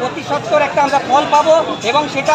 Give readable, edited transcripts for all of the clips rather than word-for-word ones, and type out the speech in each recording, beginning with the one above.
অতি সত্তর একটা আমরা ফল পাবো এবং সেটা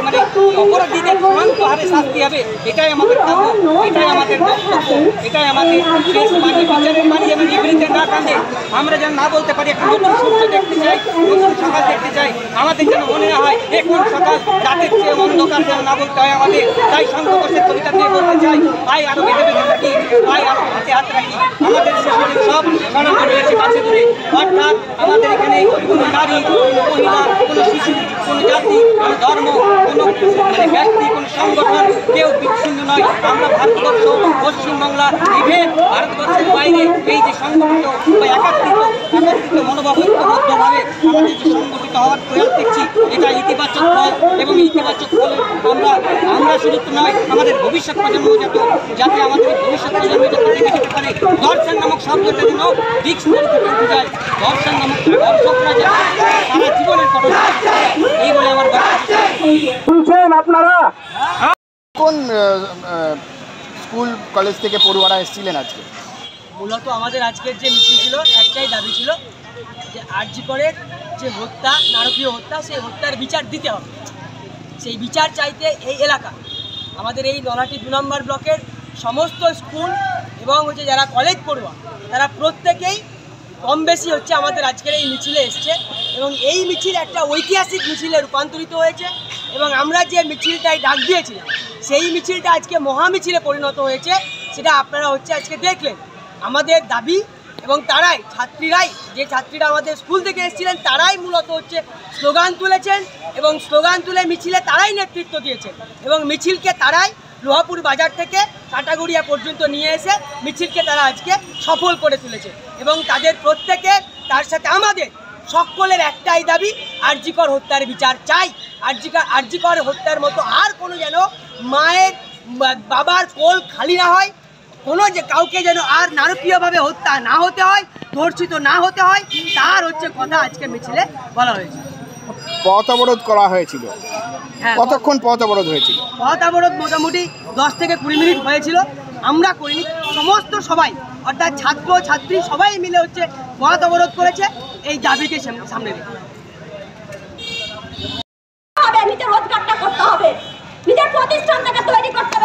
মানে অপরাধীদের চূড়ান্ত হারে শাস্তি হবে। এটাই আমাদের কাম্য, এটাই আমাদের বক্তব্য, এটাই আমাদের শেষ বাণী, বিচারের বাণী। এবং নিবৃত্তে না কাঁদে আমরা যেন না বলতে পারি একটা নতুন সূর্য দেখতে চাই, নতুন সকাল দেখতে চাই, আমাদের যেন মনে না হয় এখন সকাল রাতের চেয়ে অন্ধকার যেন না বলতে হয় আমাদের। তাই শঙ্খ ঘোষের কবিতা দিয়ে বলতে চাই, আয় আরো বেঁধে বেঁধে থাকি, আয় আরো হাতে হাত রাখি। আমাদের শিশুদের সব সনাতন রয়েছে কাছে দূরে, অর্থাৎ আমাদের এখানে কোনো নারী, কোনো মহিলা, কোনো শিশু, কোনো জাতি, কোনো ধর্ম, কোনো মানে ব্যক্তি, কোনো সংগঠন কেউ বিচ্ছিন্ন নয়। আমরা ভারতবর্ষ, পশ্চিমবাংলা, ইভেন ভারতবর্ষের বাইরে এই যে সংগঠিত বা একাত্রিত মনোভাব ঐক্যবদ্ধভাবে আমাদের যে সংগঠিত হওয়ার প্রয়াস দেখছি, এটা ইতিবাচক ফল। এবং ইতিবাচক ফলে আমরা শুধু নয়, আমাদের ভবিষ্যৎ প্রজন্ম যাতে আমাদের ভবিষ্যৎ প্রজন্ম যাতে দেখে যেতে পারে। দর্শন নামক শব্দটা যেন ডিকশনারি থেকে উঠে যায়, দর্শন নামক দর্শকরা যেন সারা জীবনের ঘটনা, এই বলে আমার শুনছেন আপনারা। কোন স্কুল কলেজ থেকে পড়ুয়ারা এসেছিলেন আজকে? মূলত আমাদের আজকের যে মিছিল ছিল, একটাই দাবি ছিল যে আরজি করের যে হত্যা, নারকীয় হত্যা, সেই হত্যার বিচার দিতে হবে। সেই বিচার চাইতে এই এলাকা, আমাদের এই নলাটি 2 নম্বর ব্লকের সমস্ত স্কুল এবং যারা কলেজ পড়ুয়া, তারা প্রত্যেকেই কম বেশি আমাদের আজকের এই মিছিলে এসছে। এবং এই মিছিল একটা ঐতিহাসিক মিছিলে রূপান্তরিত হয়েছে। এবং আমরা যে মিছিলটাই ডাক দিয়েছিলাম, সেই মিছিলটা আজকে মহামিছিলে পরিণত হয়েছে। সেটা আপনারা আজকে দেখলেন। আমাদের দাবি এবং তারাই ছাত্রীরা আমাদের স্কুল থেকে এসেছিলেন, তারাই মূলত স্লোগান তুলেছেন এবং স্লোগান তুলে মিছিলে তারাই নেতৃত্ব দিয়েছেন। এবং মিছিলকে তারাই লোহাপুর বাজার থেকে কাটাগড়িয়া পর্যন্ত নিয়ে এসে মিছিলকে তারা আজকে সফল করে তুলেছে। এবং তাদের প্রত্যেকের তার সাথে আমাদের সকলের একটাই দাবি, আরজিকর হত্যার বিচার চাই। আরজিকর হত্যার মতো আর কোনো যেন মায়ের বাবার কোল খালি না হয়, কোনো যে কাউকে যেন আর নারকীয়ভাবে হত্যা না হতে হয়, ধর্ষিত না হতে হয়, তার হচ্ছে কথা আজকে মিছিলে বলা হয়েছে। পথ অবরোধ করা হয়েছিল, হ্যাঁ, কতক্ষণ পথ অবরোধ হয়েছিল? পথ অবরোধ মোটামুটি 10 থেকে 20 মিনিট হয়েছিল। আমরা করিনি, সমস্ত সবাই অর্থাৎ ছাত্র ছাত্রী সবাই মিলে হচ্ছে পথ অবরোধ করেছে এই দাবিকে সামনে রেখে। নিজের রোজগারটা করতে হবে, নিজের প্রতিষ্ঠানটাকে তৈরি করতে হবে।